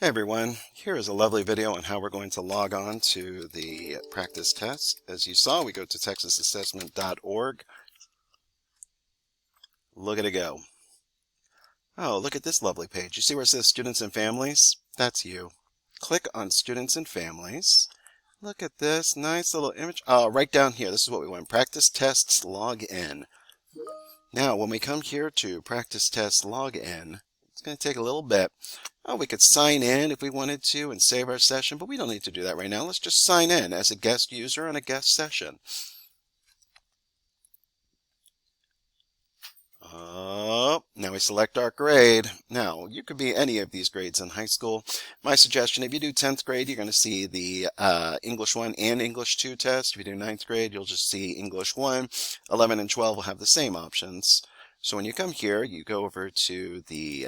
Hey everyone, here is a lovely video on how we're going to log on to the practice test. As you saw, we go to texasassessment.org. Look at it go. Oh, look at this lovely page. You see where it says Students and Families? That's you. Click on Students and Families. Look at this nice little image. Oh, right down here, this is what we want. Practice Tests Log In. Now, when we come here to Practice Test Log In, it's going to take a little bit. Oh, we could sign in if we wanted to and save our session, but we don't need to do that right now. Let's just sign in as a guest user on a guest session. Now we select our grade. Now, you could be any of these grades in high school. My suggestion, if you do 10th grade, you're going to see the English 1 and English 2 test. If you do 9th grade, you'll just see English 1. 11 and 12 will have the same options. So when you come here, you go over to the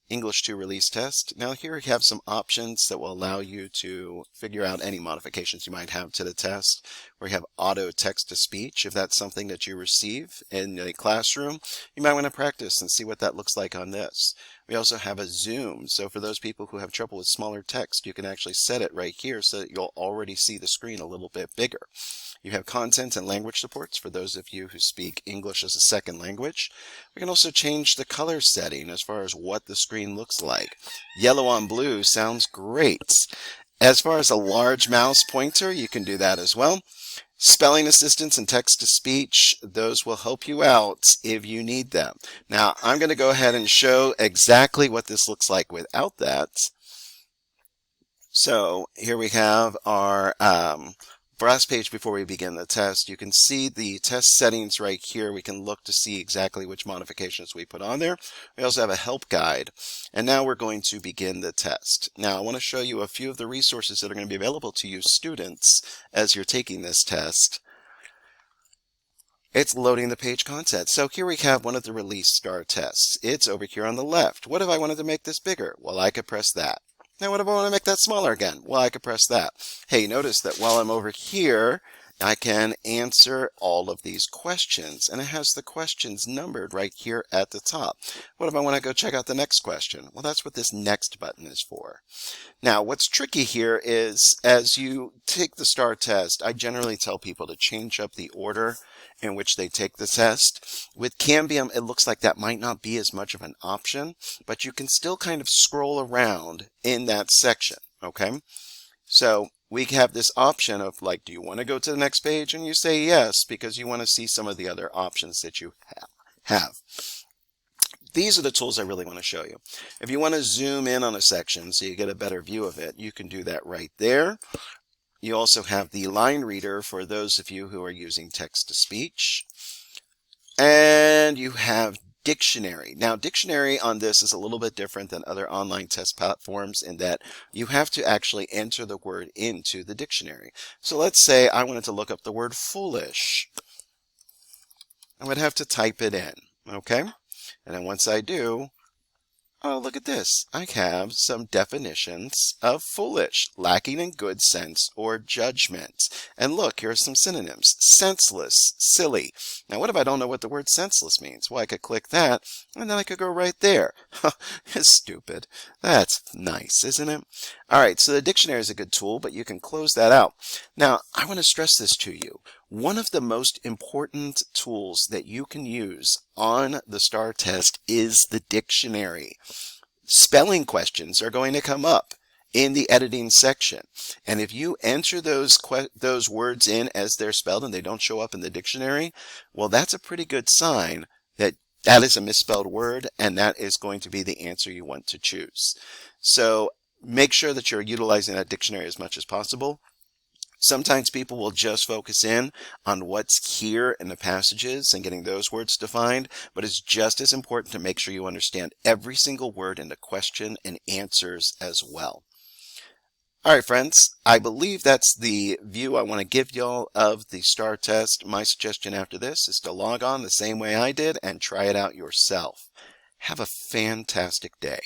English 2 release test. Now here we have some options that will allow you to figure out any modifications you might have to the test. We have auto text-to-speech. If that's something that you receive in a classroom, you might want to practice and see what that looks like on this. We also have a zoom. So for those people who have trouble with smaller text, you can actually set it right here so that you'll already see the screen a little bit bigger. You have content and language supports for those of you who speak English as a second language. We can also change the color setting as far as what the screen looks like. Yellow on blue sounds great. As far as a large mouse pointer, you can do that as well. Spelling assistance and text-to-speech, those will help you out if you need them. Now, I'm going to go ahead and show exactly what this looks like without that. So here we have our last page before we begin the test. You can see the test settings right here. We can look to see exactly which modifications we put on there. We also have a help guide. And now we're going to begin the test. Now I want to show you a few of the resources that are going to be available to you students as you're taking this test. It's loading the page content. So here we have one of the release star tests. It's over here on the left. What if I wanted to make this bigger? Well, I could press that. Now what if I want to make that smaller again? Well, I could press that. Hey, notice that while I'm over here, I can answer all of these questions, and it has the questions numbered right here at the top. What if I want to go check out the next question? Well, that's what this next button is for. Now, what's tricky here is as you take the STAR test, I generally tell people to change up the order in which they take the test. With Cambium, it looks like that might not be as much of an option, but you can still kind of scroll around in that section, okay? So we have this option of like, do you want to go to the next page? And you say yes, because you want to see some of the other options that you have. These are the tools I really want to show you. If you want to zoom in on a section so you get a better view of it, you can do that right there. You also have the line reader for those of you who are using text-to-speech. And you have dictionary. Now, dictionary on this is a little bit different than other online test platforms in that you have to actually enter the word into the dictionary. So let's say I wanted to look up the word foolish. I would have to type it in, okay? And then once I do, oh, look at this. I have some definitions of foolish, lacking in good sense or judgment. And look, here are some synonyms. Senseless, silly. Now, what if I don't know what the word senseless means? Well, I could click that, and then I could go right there. It's stupid. That's nice, isn't it? All right, so the dictionary is a good tool, but you can close that out. Now, I want to stress this to you. One of the most important tools that you can use on the STAR test is the dictionary. Spelling questions are going to come up in the editing section. And if you enter those words in as they're spelled and they don't show up in the dictionary, well, that's a pretty good sign that that is a misspelled word and that is going to be the answer you want to choose. So make sure that you're utilizing that dictionary as much as possible. Sometimes people will just focus in on what's here in the passages and getting those words defined, but it's just as important to make sure you understand every single word in the question and answers as well. All right, friends, I believe that's the view I want to give y'all of the STAR test. My suggestion after this is to log on the same way I did and try it out yourself. Have a fantastic day.